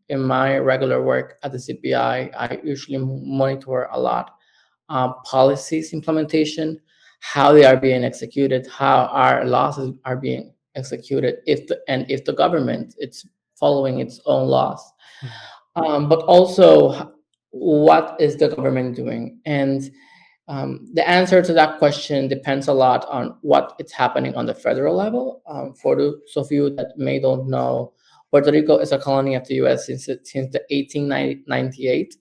In my regular work at the CPI, I usually monitor a lot policies implementation, how they are being executed, how our laws are being executed, if the government it's following its own laws, Mm. but also what is the government doing? And the answer to that question depends a lot on what is happening on the federal level. For those of you that may don't know, Puerto Rico is a colony of the U.S. since the 1898.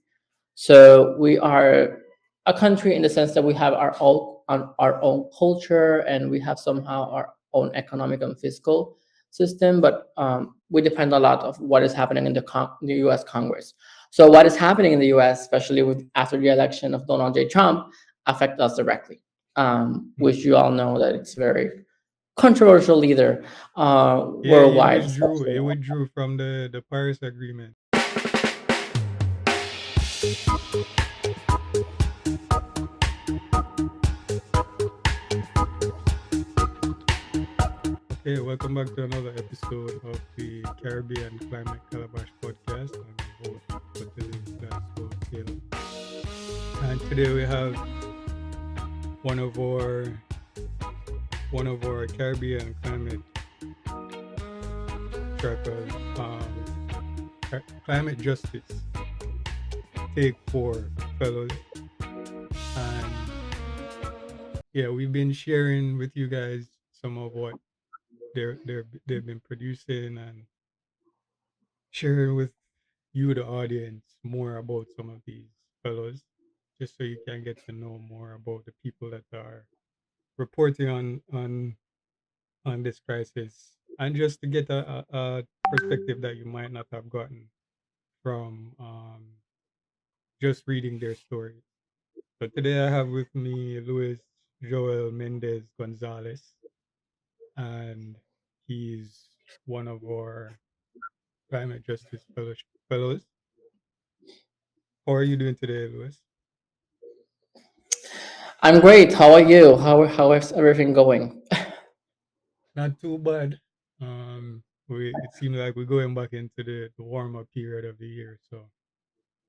So we are a country in the sense that we have our own culture, and we have somehow our own economic and fiscal system. But we depend a lot of what is happening in the U.S. Congress. So what is happening in the U.S., especially after the election of Donald J. Trump, affect us directly, which Mm. you all know that it's very controversial leader Yeah, he worldwide, withdrew. especially. He withdrew from the Paris Agreement. Okay, welcome back to another episode of the Caribbean Climate Calabash Podcast. I'm your host, Taylor. And today we have one of our one of our Caribbean climate trackers, climate justice take four fellows. And yeah, we've been sharing with you guys some of what they've been producing and sharing with you, the audience, more about some of these fellows, just so you can get to know more about the people that are reporting on this crisis, and just to get a perspective that you might not have gotten from just reading their stories. So today I have with me Luis Joel Méndez González, and he's one of our climate justice fellows. How are you doing today, Luis? I'm great. How are you? How is everything going? Not too bad. We it seems like we're going back into the warmer period of the year, so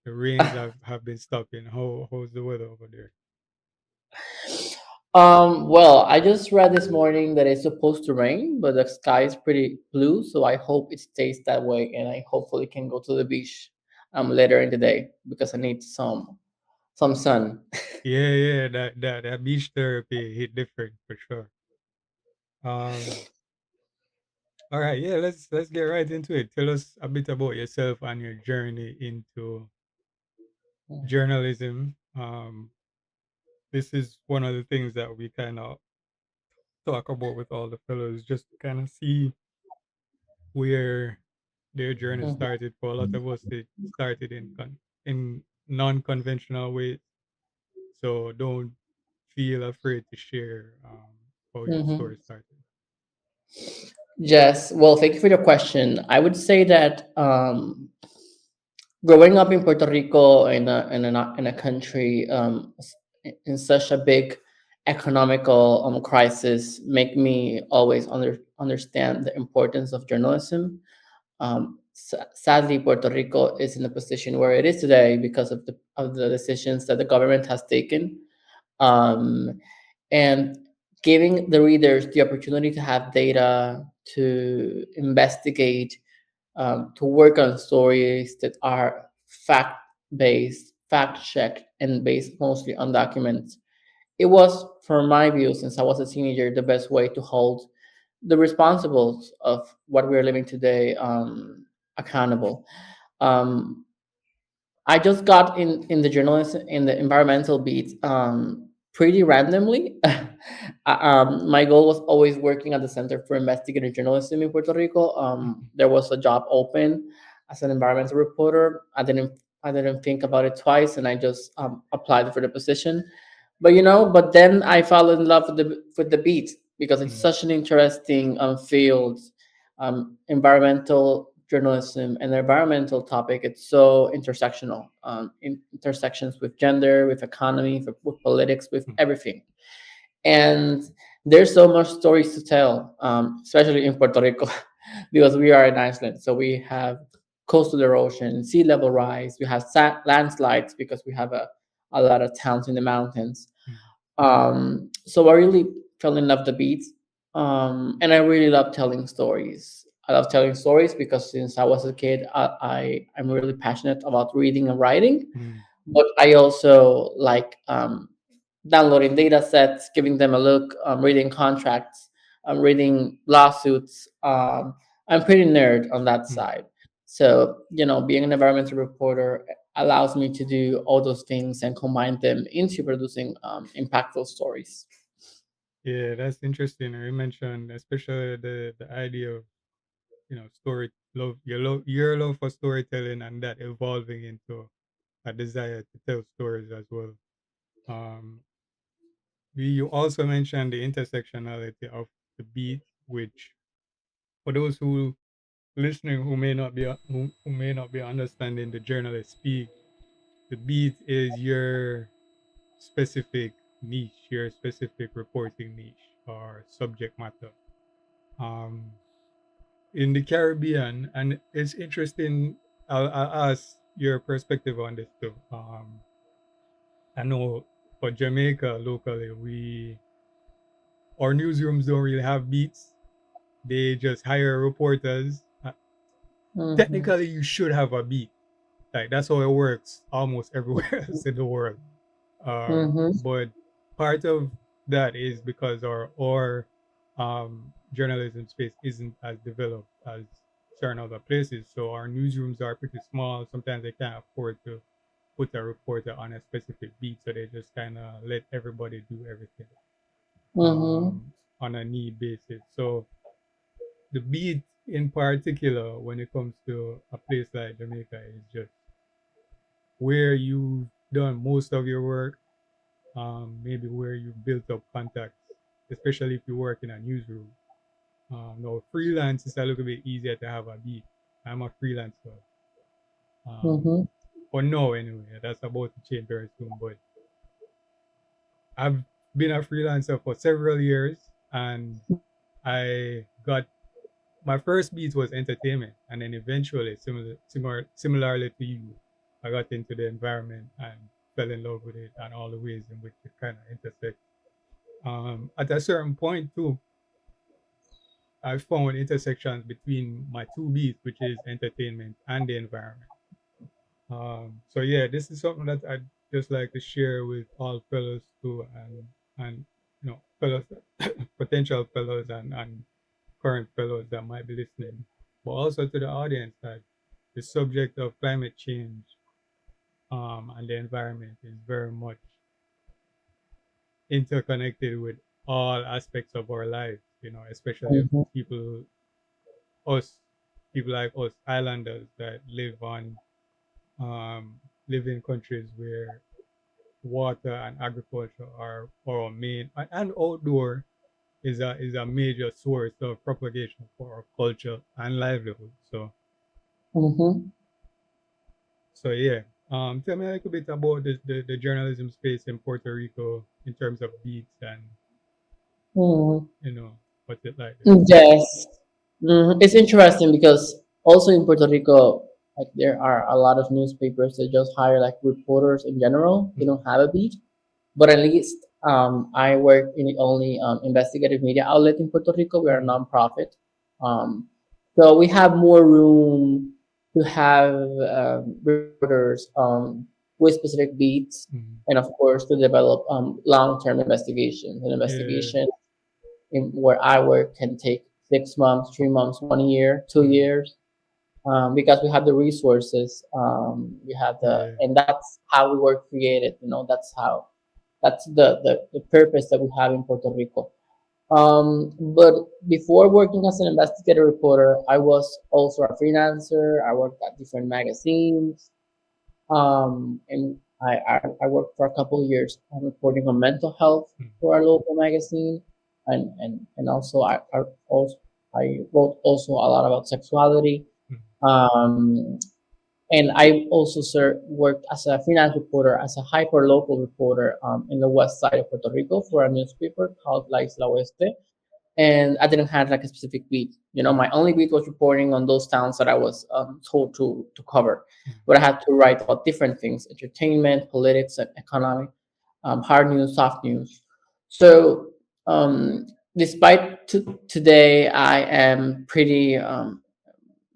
the rains have been stopping. How's the weather over there? Well, I just read this morning that it's supposed to rain, but the sky is pretty blue, so I hope it stays that way, and I hopefully can go to the beach later in the day because I need some sun. Yeah, yeah, that beach therapy hit different for sure. Um, all right, yeah, let's get right into it. Tell us a bit about yourself and your journey into journalism. This is one of the things that we kind of talk about with all the fellows, just to kind of see where their journey Mhm. started. For a lot of us, it started in non-conventional ways. So don't feel afraid to share how your Mhm. story started. Yes. Well, thank you for your question. I would say that growing up in Puerto Rico in a country in such a big economical crisis make me always understand the importance of journalism. Sadly, Puerto Rico is in the position where it is today because of the decisions that the government has taken, um, and giving the readers the opportunity to have data, to investigate, to work on stories that are fact based, fact checked, and based mostly on documents. It was, from my view, since I was a teenager, the best way to hold the responsibles of what we're living today accountable. Um, I just got in the journalism in the environmental beat pretty randomly. My goal was always working at the Center for Investigative Journalism in Puerto Rico. Mhm. There was a job open as an environmental reporter. I didn't think about it twice, and I just applied for the position. But then I fell in love with the beat because it's Mm. such an interesting field, environmental journalism and the environmental topic. It's so intersectional, intersections with gender, with economy, with politics, with Mm. everything. And there's so much stories to tell, especially in Puerto Rico, because we are an island. So we have coastal erosion, sea level rise. We have landslides because we have a lot of towns in the mountains. mm, So I really fell in love with the beats, and I really love telling stories. I love telling stories because since I was a kid, I'm really passionate about reading and writing. mm. But I also like downloading data sets, giving them a look, reading contracts, reading lawsuits. I'm pretty nerd on that Mm. side. So, being an environmental reporter allows me to do all those things and combine them into producing impactful stories. Yeah, that's interesting. You mentioned especially the idea of story love your love for storytelling and that evolving into a desire to tell stories as well. Um, you also mentioned the intersectionality of the beat, which for those who listening who may not be understanding the journalist speak, the beat is your specific niche, your specific reporting niche or subject matter. Um, in the Caribbean, and it's interesting. I'll ask your perspective on this too. I know for Jamaica locally, we our newsrooms don't really have beats. They just hire reporters. Mm-hmm. Technically, you should have a beat. Like that's how it works almost everywhere else in the world. Mm-hmm. But part of that is because our journalism space isn't as developed as certain other places. So our newsrooms are pretty small. Sometimes they can't afford to put a reporter on a specific beat, so they just kind of let everybody do everything Mm-hmm. on a need basis. So the beat in particular, when it comes to a place like Jamaica, is just where you've done most of your work, maybe where you built up contacts, especially if you work in a newsroom. No, freelance is a little bit easier to have a beat. I'm a freelancer. Um, Mm-hmm. for now, anyway, that's about to change very soon. But I've been a freelancer for several years, and I got my first beat was entertainment, and then eventually, similarly to you, I got into the environment and fell in love with it and all the ways in which it kind of intersects. At a certain point too, I found intersections between my two beats, which is entertainment and the environment. So yeah, this is something that I'd just like to share with all fellows too, and fellows, potential fellows and current fellows that might be listening, but also to the audience that the subject of climate change and the environment is very much interconnected with all aspects of our lives. Especially Mm-hmm. people us people like us islanders that um, live in countries where water and agriculture are our main and outdoor is a major source of propagation for our culture and livelihood. Mm-hmm. So yeah. Tell me a little bit about the journalism space in Puerto Rico in terms of beats and Mm-hmm. you know what's it like there. Yes. It's interesting because also in Puerto Rico, like there are a lot of newspapers that just hire like reporters in general. They Mm, don't have a beat, but at least I work in the only investigative media outlet in Puerto Rico. We are a mm, nonprofit, so we have more room to have reporters with specific beats, mm. and of course to develop long-term investigations. An Yeah. investigation in where I work can take 6 months, 3 months, 1 year, two Mm, years, because we have the resources. We have yeah. and that's how we were created. That's the purpose that we have in Puerto Rico. But before working as an investigative reporter, I was also a freelancer. I worked at different magazines, and I worked for a couple of years on reporting on mental health Mm, for our local magazine, and also I wrote also a lot about sexuality. mm, Um, and I also worked as a freelance reporter, as a hyper local reporter in the west side of Puerto Rico for a newspaper called La Isla Oeste. and I didn't have like a specific beat. My only beat was reporting on those towns that I was told to cover, mm, but I had to write about different things: entertainment, politics, and economic, hard news, soft news. So despite today, I am pretty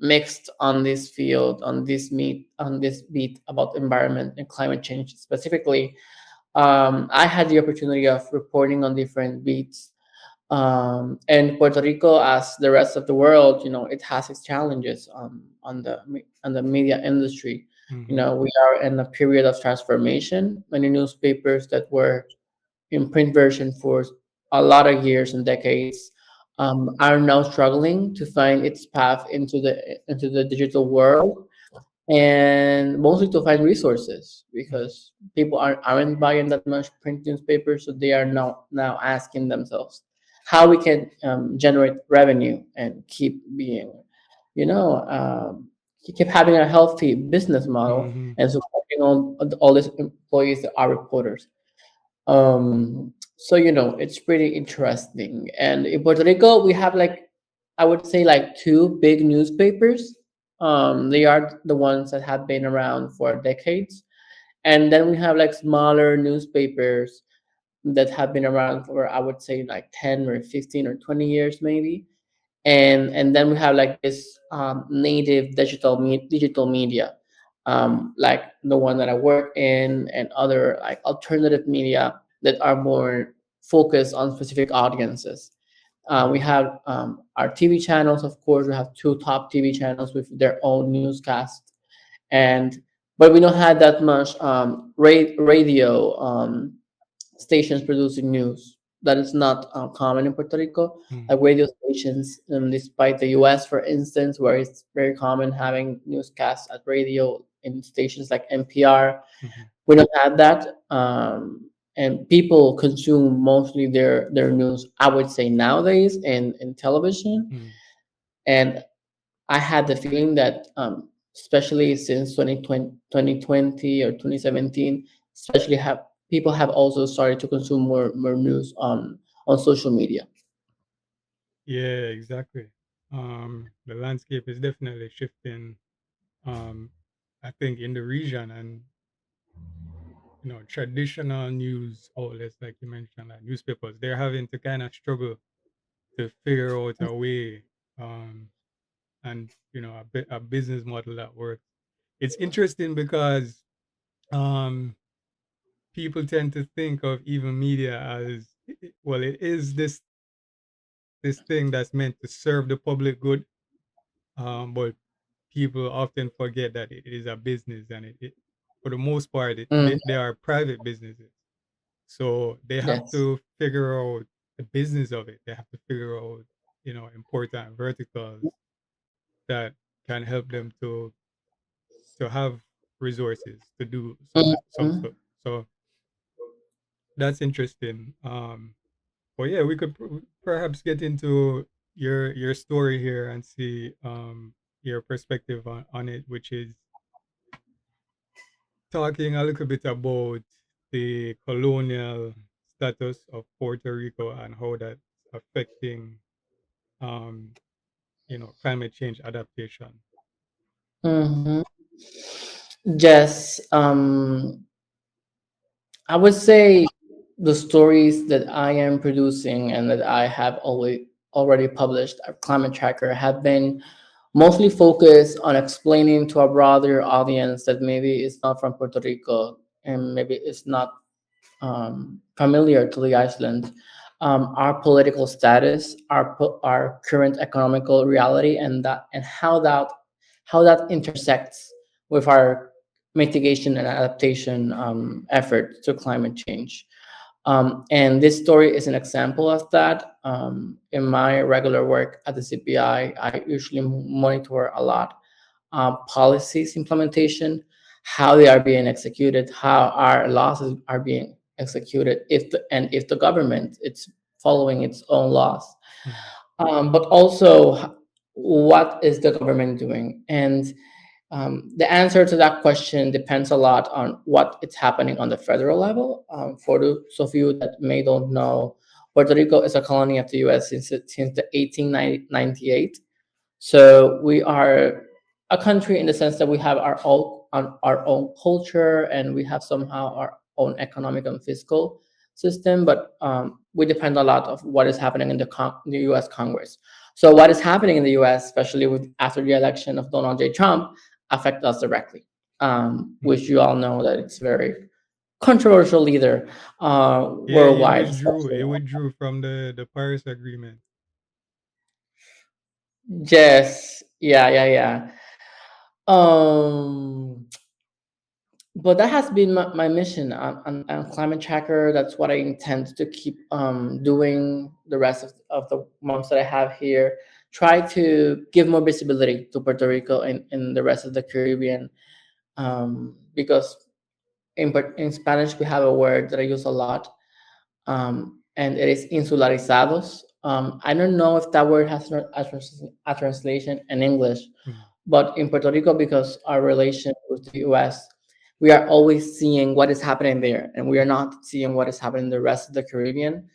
mixed on this field, on this beat about environment and climate change specifically. I had the opportunity of reporting on different beats. And Puerto Rico, as the rest of the world, it has its challenges on the media industry. mhm, We are in a period of transformation. Many newspapers that were in print version for a lot of years and decades are now struggling to find its path into the digital world, and mostly to find resources mm, because people aren't buying that much print newspapers, so they are now asking themselves how we can generate revenue and keep being, you know, keep having a healthy business model mhm. and supporting all these employees that are reporters. So it's pretty interesting. And in Puerto Rico, we have like, I would say like two big newspapers. They are the ones that have been around for decades. And then we have like smaller newspapers that have been around for, I would say, like 10 or 15 or 20 years maybe. And then we have like this native digital media, like the one that I work in, and other like alternative media that are more focused on specific audiences. We Mm. have our TV channels. Of course, we have two top TV channels with their own newscast, and but we don't have that much radio stations producing news. That is not common in Puerto Rico. Mm, Like radio stations, despite the U.S., for instance, where it's very common having newscasts at radio in stations like NPR, mhm, we don't have that. And people consume mostly their news, I would say, nowadays in television. mm. And I had the feeling that, especially since 2020 or 2017, especially have people have also started to consume more news on social media. Yeah, exactly. The landscape is definitely shifting. Um, I think in the region, and traditional news outlets, like you mentioned, like newspapers, they're having to kind of struggle to figure out a way, um, and a business model that works. It's interesting because um, people tend to think of even media as, well, it is this thing that's meant to serve the public good, but people often forget that it is a business, and for the most part, Mm, they are private businesses. So they have yes. to figure out the business of it. They have to figure out, important verticals that can help them to have resources to do some Mhm. stuff. So that's interesting. But yeah, we could perhaps get into your story here and see your perspective on it, which is talking a little bit about the colonial status of Puerto Rico and how that's affecting um, climate change adaptation. Mhm. Yes. I would say the stories that I am producing and that I have already published at Climate Tracker have been mostly focused on explaining to a broader audience that maybe it's not from Puerto Rico and maybe it's not familiar to the Iceland, our political status, our current economical reality, and how that intersects with our mitigation and adaptation effort to climate change. And this story is an example of that. In my regular work at the CPI, I usually monitor a lot policies implementation, how they are being executed, how our laws are being executed, if the government it's following its own laws, Mm, but also what is the government doing. And the answer to that question depends a lot on what is happening on the federal level. For those of you that may don't know, Puerto Rico is a colony of the U.S. since the 1898. So we are a country in the sense that we have our own culture, and we have somehow our own economic and fiscal system, but we depend a lot of what is happening in the U.S. Congress. So what is happening in the U.S., especially after the election of Donald J. Trump, affect us directly, which you all know that it's very controversial leader Yeah, he worldwide, withdrew. especially. He withdrew from the Paris Agreement. Yes, yeah, yeah, yeah. Um, but that has been my mission on Climate Tracker. That's what I intend to keep doing the rest of the months that I have here. Try to give more visibility to Puerto Rico and the rest of the Caribbean, because in Spanish we have a word that I use a lot, and it is insularizados. I don't know if that word has a translation in English, Mm. but in Puerto Rico, because our relation with the US, we are always seeing what is happening there, and we are not seeing what is happening in the rest of the Caribbean.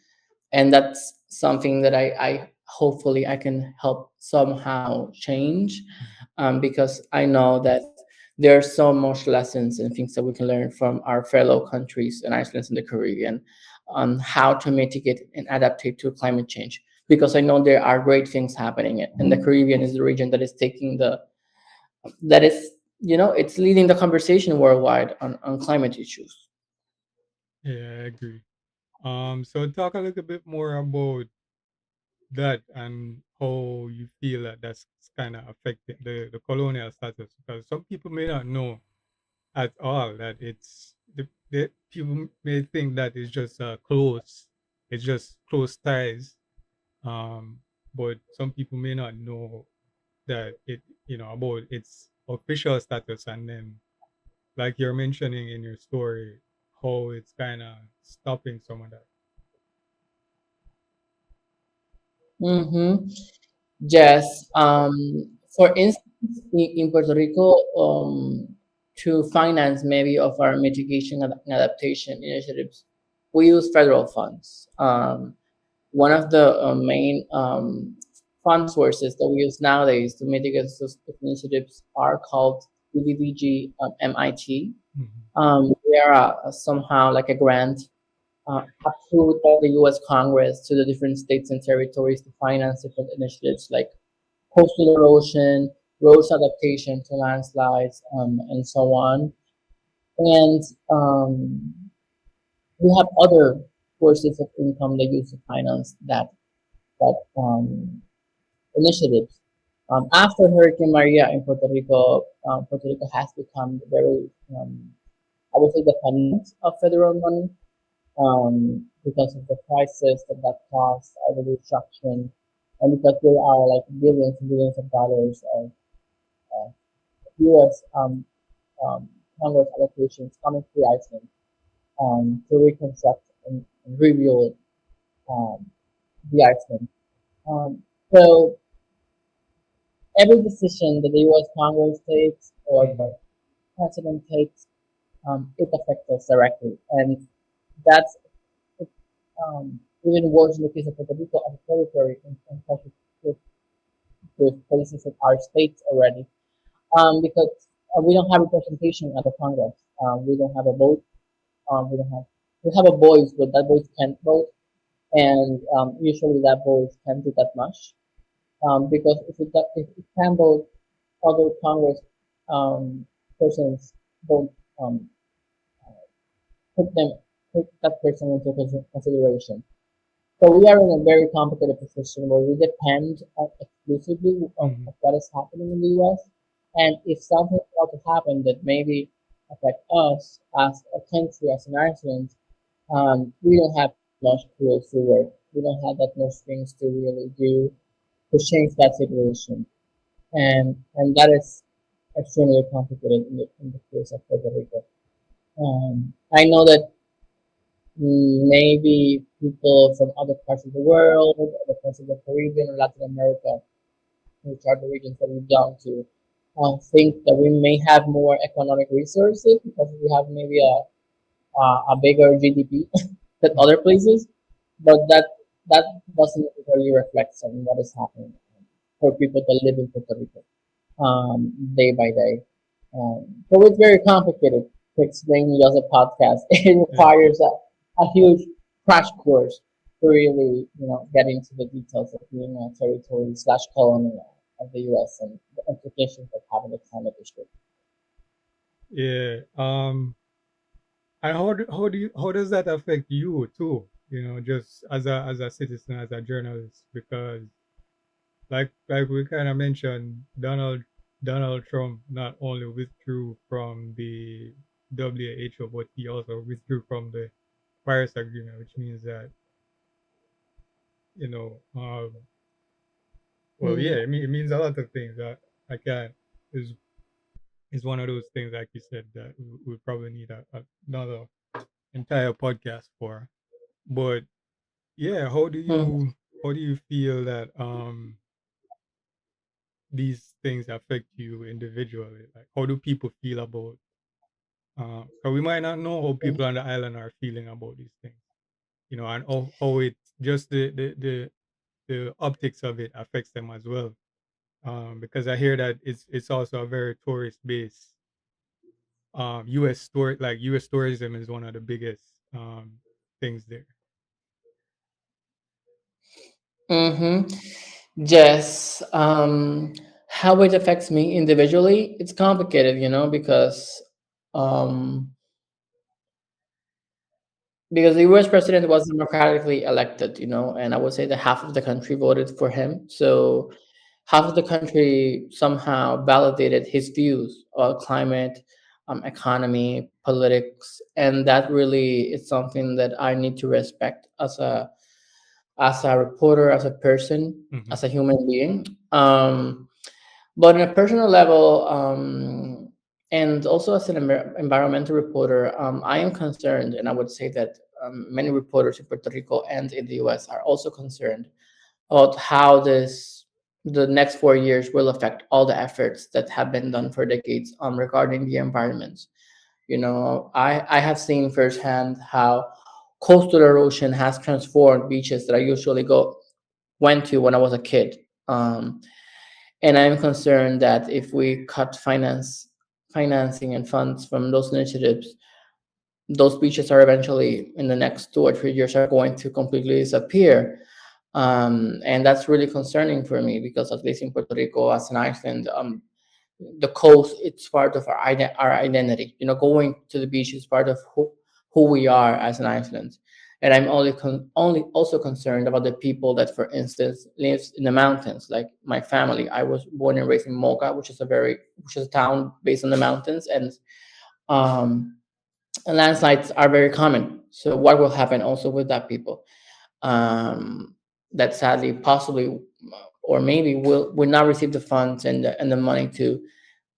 And that's something that I hopefully I can help somehow change, because I know that there are so much lessons and things that we can learn from our fellow countries and islands in the Caribbean on how to mitigate and adapt to climate change. Because I know there are great things happening, and the Caribbean is the region that is taking that is, it's leading the conversation worldwide on climate issues. Yeah, I agree. So talk a little bit more about that and how you feel that that's kind of affecting the colonial status, because some people may not know at all that the people may think that it's just it's just close ties, um but some people may not know that about its official status, and then like you're mentioning in your story how it's kind of stopping some of that. Mm-hmm. Yes. For instance, in Puerto Rico, to finance maybe of our mitigation and adaptation initiatives, we use federal funds. One of the main fund sources that we use nowadays to mitigate those initiatives are called UVBG MIT. Mhm. They are somehow like a grant approved by the U.S. Congress to the different states and territories to finance different initiatives like coastal erosion, roads adaptation to landslides, and so on. And we have other sources of income that use to finance that initiatives. After Hurricane Maria in Puerto Rico has become very, I would say, dependent of federal money, because of the crisis that caused, the destruction, and because there are like billions and billions of dollars of U.S. Congress allocations coming to Iceland to reconstruct and rebuild um, the Iceland. So every decision that the U.S. Congress takes or Mhm. the president takes, it affects us directly, and that's even worse in the case of Puerto Rico as a territory in touch with places that are states already, because we don't have representation at the Congress. We don't have a vote. We have a voice, but that voice can't vote, and usually that voice can't do that much, because if it can vote, other Congress um, persons don't um, put them put that person into consideration. So we are in a very complicated position where we depend exclusively Mhm. of what is happening in the U.S. And if something were to happen that maybe affect us as a country, as an Iceland, we don't have much tools to work. We don't have that much things to really do to change that situation, and that is extremely complicated in the case of Puerto Rico. I know that maybe people from other parts of the world, other parts of the Caribbean or Latin America, which are the regions that we belong to, think that we may have more economic resources because we have maybe a bigger GDP than Mhm. other places. But that doesn't necessarily reflect on what is happening for people that live in Puerto Rico day by day. So it's very complicated to explain just a podcast. It Yeah, requires a huge crash course to really, get into the details of being a territory slash colony of the U.S. and the implications of having a climate issue. yeah. And how does that affect you too? Just as a citizen, as a journalist, because like we kind of mentioned, Donald Trump not only withdrew from the WHO, but he also withdrew from the Paris Agreement, which means that you know, well, yeah, Mm, it means a lot of things that I can't is one of those things, like you said, that we probably need another entire podcast for. But yeah, mm, how do you feel that these things affect you individually? Like, how do people feel about? Because we might not know how people on the island are feeling about these things, and how it just the optics of it affects them as well. Because I hear that it's also a very tourist based U.S. story, like U.S. tourism is one of the biggest things there. mm-hmm. Yes. How it affects me individually, it's complicated, because um, the US president was democratically elected, and I would say that half of the country voted for him. So half of the country somehow validated his views about climate, economy, politics, and that really is something that I need to respect as a reporter, as a person, Hmm. as a human being. But on a personal level, and also as an environmental reporter, I am concerned, and I would say that many reporters in Puerto Rico and in the US are also concerned about how the next 4 years will affect all the efforts that have been done for decades regarding the environment. I have seen firsthand how coastal erosion has transformed beaches that I usually go went to when I was a kid. And I'm concerned that if we cut financing and funds from those initiatives, those beaches are eventually in the next 2 or 3 years are going to completely disappear. And that's really concerning for me because at least in Puerto Rico, as an island, the coast it's part of our identity. Going to the beach is part of who we are as an island. And I'm only also concerned about the people that, for instance, lives in the mountains. Like my family, I was born and raised in Moca, which is a town based on the mountains, um, and landslides are very common. So what will happen also with that people? That sadly, possibly, or maybe will not receive the funds and the money to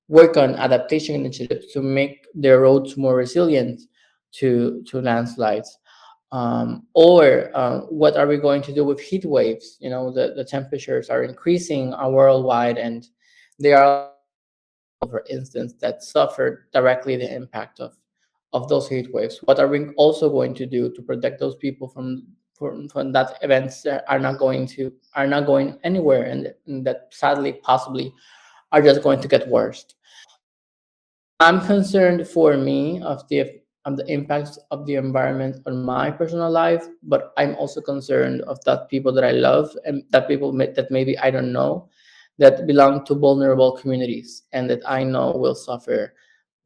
work on adaptation initiatives to make their roads more resilient to landslides. Or what are we going to do with heat waves? The temperatures are increasing worldwide, and there are a lot of people, for instance, that suffer directly the impact of those heat waves. What are we also going to do to protect those people from that events that are not going anywhere, and that sadly possibly are just going to get worse. I'm concerned for me of the impacts of the environment on my personal life, but I'm also concerned of that people that I love and that that maybe I don't know, that belong to vulnerable communities and that I know will suffer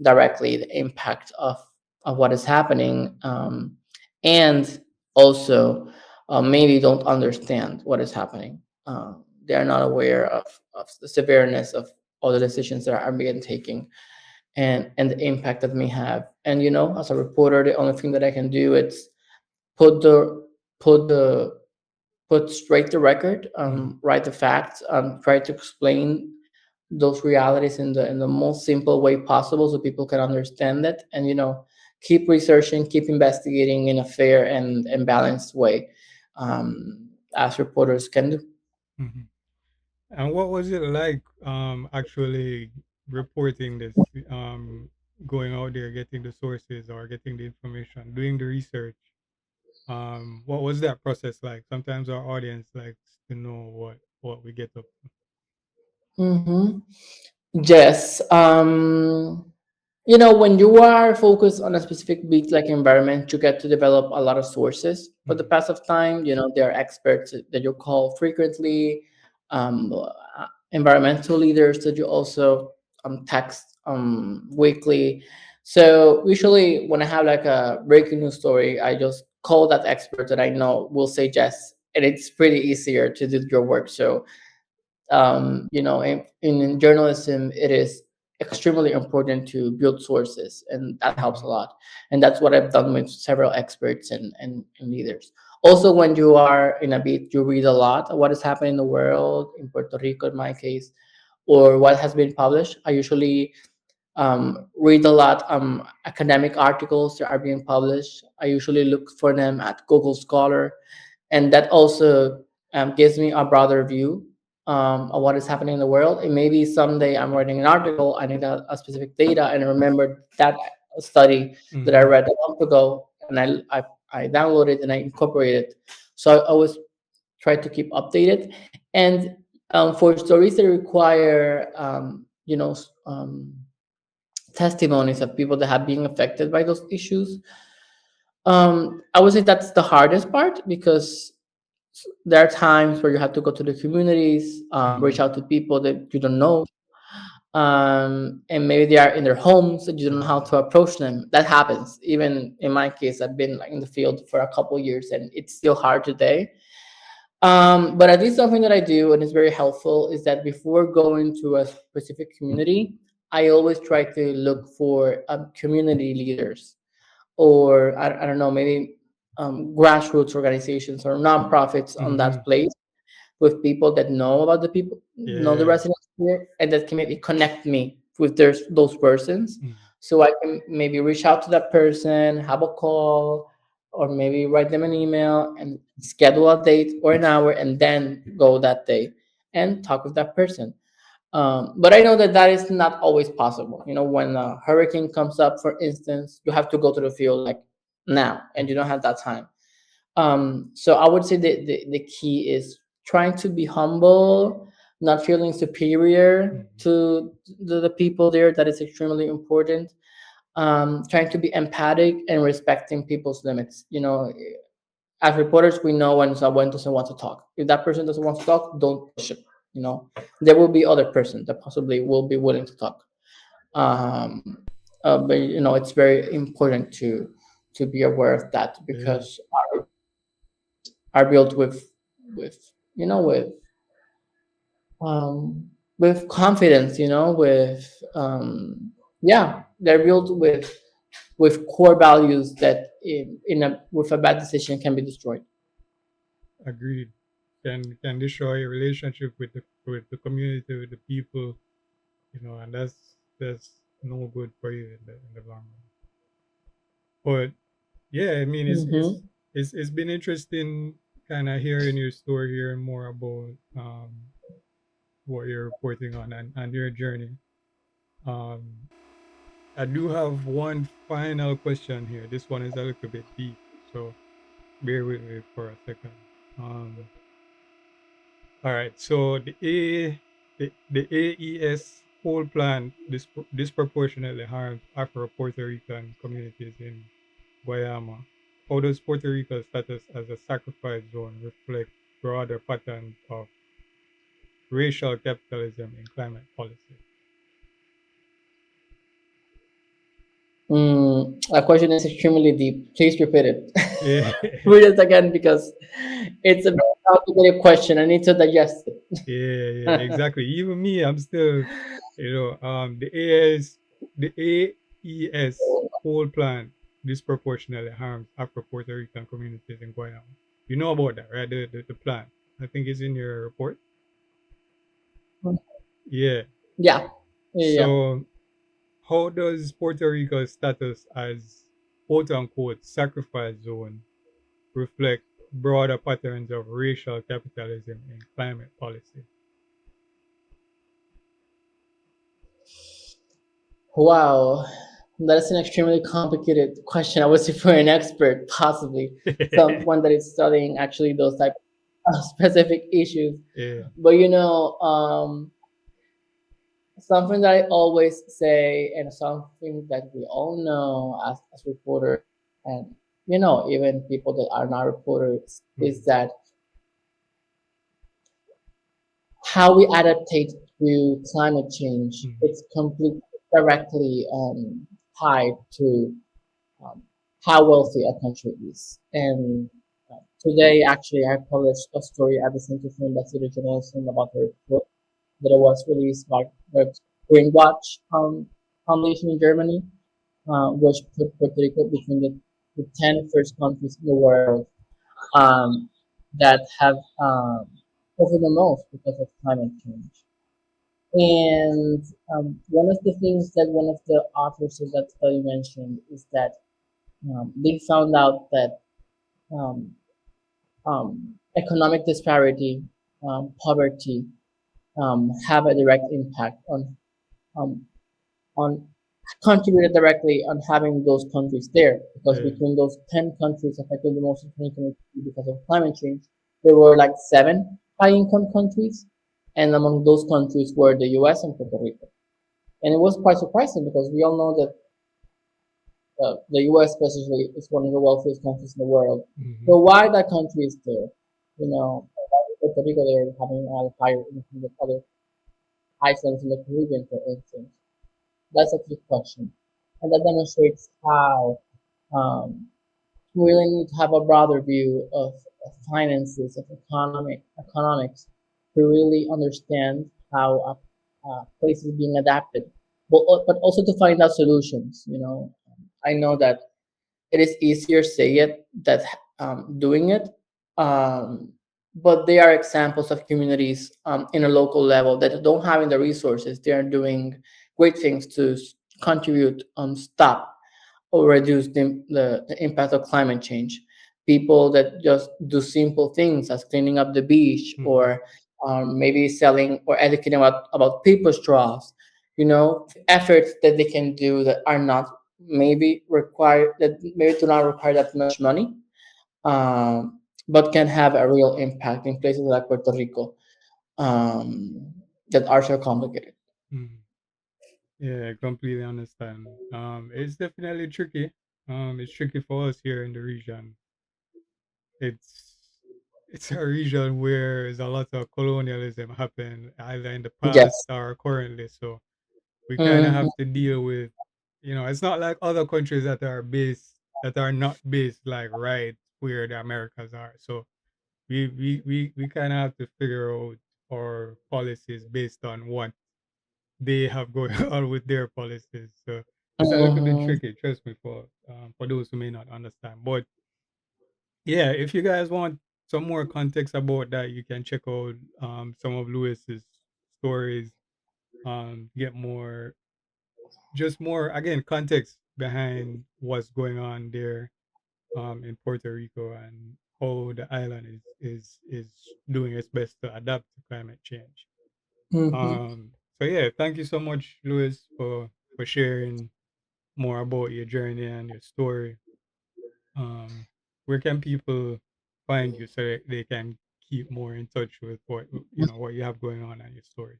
directly the impact of what is happening, and also maybe don't understand what is happening. They are not aware of the severeness of all the decisions that are being taken and the impact that may have. And as a reporter, the only thing that I can do is put the put the put straight the record, Hmm. write the facts, try to explain those realities in the most simple way possible so people can understand it, and keep researching, keep investigating in a fair and balanced way, as reporters can do. Hmm. And what was it like actually reporting this, going out there, getting the sources or getting the information, doing the research? What was that process like? Sometimes our audience likes to know what we get up to. Mm-hmm. Yes. When you are focused on a specific beat like environment, you get to develop a lot of sources for the Mm, pass of time. There are experts that you call frequently, environmental leaders that you also text weekly. So usually when I have like a breaking news story, I just call that expert that I know will say yes, and it's pretty easier to do your work. So in journalism, it is extremely important to build sources, and that helps a mm, lot. And that's what I've done with several experts and leaders. Also, when you are in a beat, you read a lot of what is happening in the world, in Puerto Rico, in my case, or what has been published. I usually read a lot academic articles that are being published. I usually look for them at Google Scholar, and that also gives me a broader view of what is happening in the world. And maybe someday I'm writing an article, I need a specific data, and I remember that study that I mm-hmm, read a month ago, and I downloaded and I incorporated it. So I always try to keep updated. And for stories that require, testimonies of people that have been affected by those issues, I would say that's the hardest part, because there are times where you have to go to the communities, reach mm, out to people that you don't know, and maybe they are in their homes and you don't know how to approach them. That happens. Even in my case, I've been like in the field for a couple of years, and it's still hard today. But at least something that I do and is very helpful is that before going to a specific community, I always try to look for community leaders, or I don't know, maybe grassroots organizations or nonprofits on mm-hmm. that place, with people that know about the people, know the Yeah. residents here, and that can maybe connect me with those persons. Mm, So I can maybe reach out to that person, have a call, or maybe write them an email and schedule a date or an hour, and then go that day and talk with that person. But I know that that is not always possible. When a hurricane comes up, for instance, you have to go to the field like now, and you don't have that time. So I would say the key is trying to be humble, not feeling superior mm, to the people there. That is extremely important. Trying to be empathic and respecting people's limits. As reporters, we know when someone doesn't want to talk. If that person doesn't want to talk, don't push it. You know, there will be other person that possibly will be willing to talk. Um, but it's very important to be aware of that, yeah. because are built with you know um, with confidence. Yeah, they're built with core values that in a with a bad decision can be destroyed. Agreed. Can destroy your relationship with the community, with the people, and that's no good for you in the long run. But yeah, I mean, Mm-hmm. it's been interesting, kind of hearing your story, hearing more about what you're reporting on and your journey. Um, I do have one final question here. This one is a little bit deep, so bear with me for a second. Um, all right, so the AES coal plant disproportionately harms Afro Puerto Rican communities in Guayama. How does Puerto Rico's status as a sacrifice zone reflect broader patterns of racial capitalism in climate policy? That question is extremely deep. Please repeat it. Yeah, Read it again, because it's a very complicated question. I need to digest yeah, it. exactly. Even me, I'm still, the AES coal plant disproportionately harms Afro Puerto Rican communities in Guayama. You know about that, right? The plant. I think it's in your report. Yeah. Yeah, yeah. So how does Puerto Rico's status as quote unquote sacrifice zone reflect broader patterns of racial capitalism in climate policy? Wow. That is an extremely complicated question. I would say for an expert, possibly someone that is studying actually those type of specific issues. Yeah. But something that I always say, and something that we all know as reporters, and even people that are not reporters, is that how we adaptate to climate change, it's completely directly tied to um, how wealthy a country is. And today, actually, I published a story at the Center for Investigative Journalism about a report that was released by the Greenwatch Foundation in Germany, which put Puerto Rico between the 10 first countries in the world um, that have suffered the most because of climate change. And one of the things that one of the authors of that study mentioned is that they found out that um, economic disparity, poverty, have a direct impact um, on contributed directly on having those countries there, because Yeah. between those 10 countries affected the most in 2022 because of climate change, there were like seven high income countries, and among those countries were the US and Puerto Rico. And it was quite surprising because we all know that the US especially is one of the wealthiest countries in the world. So why that country is there? Why is Puerto Rico there having a higher income than other islands in the Caribbean, for instance? That's a key question. And that demonstrates how um, we really need to have a broader view of finances, of economics, to really understand how a place is being adapted, but also to find out solutions. I know that it is easier say it than doing it. Um, but there are examples of communities in a local level that don't having the resources. They are doing great things to contribute, stop or reduce the impact of climate change. People that just do simple things as cleaning up the beach, or maybe selling or educating about paper straws. Efforts that they can do that are not maybe do not require that much money, but can have a real impact in places like Puerto Rico, that are so complicated. Yeah, I completely understand. It's definitely tricky. It's tricky for us here in the region. It's it's a region where there's a lot of colonialism happen either in the past Yes. or currently. So we kind of Hmm. have to deal with, it's not like other countries that are not based like right where the Americas are. So we kind of have to figure out our policies based on what they have going on with their policies. So it's a little bit Hmm. tricky, trust me, for those who may not understand. But yeah, if you guys want some more context about that, you can check out some of Lewis's stories. Get more, just more again context behind what's going on there in Puerto Rico and how the island is doing its best to adapt to climate change. Hmm. Um, so yeah, thank you so much, Lewis, for sharing more about your journey and your story. Um, where can people find you so that they can keep more in touch with what you have going on and your story?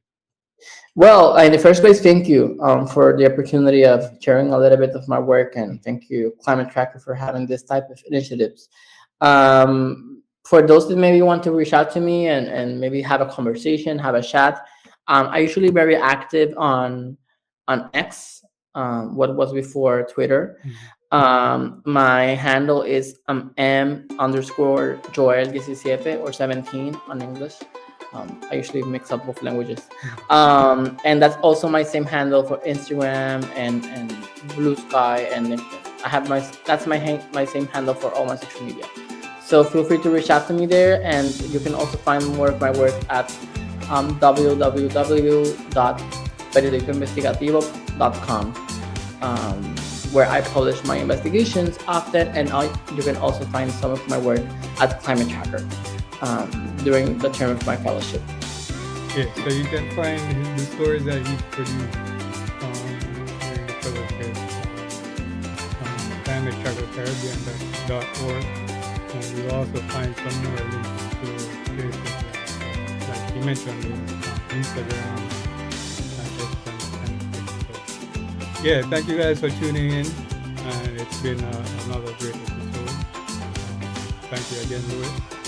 Well, in the first place, thank you for the opportunity of sharing a little bit of my work, and thank you, Climate Tracker, for having this type of initiatives. For those that maybe want to reach out to me and maybe have a conversation, have a chat, I usually very active on X, what was before Twitter. Mhm. My handle is M underscore Joel 17 or 17 on English. I usually mix up both languages. Mhm. And that's also my same handle for Instagram and Blue Sky and LinkedIn. That's my same handle for all my social media. So feel free to reach out to me there, and you can also find more of my work at www.periodicoinvestigativo.com, where I publish my investigations often, and you can also find some of my work at Climate Tracker during the term of my fellowship. Yeah, so you can find the stories that he's produced during the fellowship climatecheckercaribbean.org, and you'll also find some more links to places like you mentioned, Instagram, and Facebook. Yeah, thank you guys for tuning in, and it's been another great episode. Thank you again, Louis.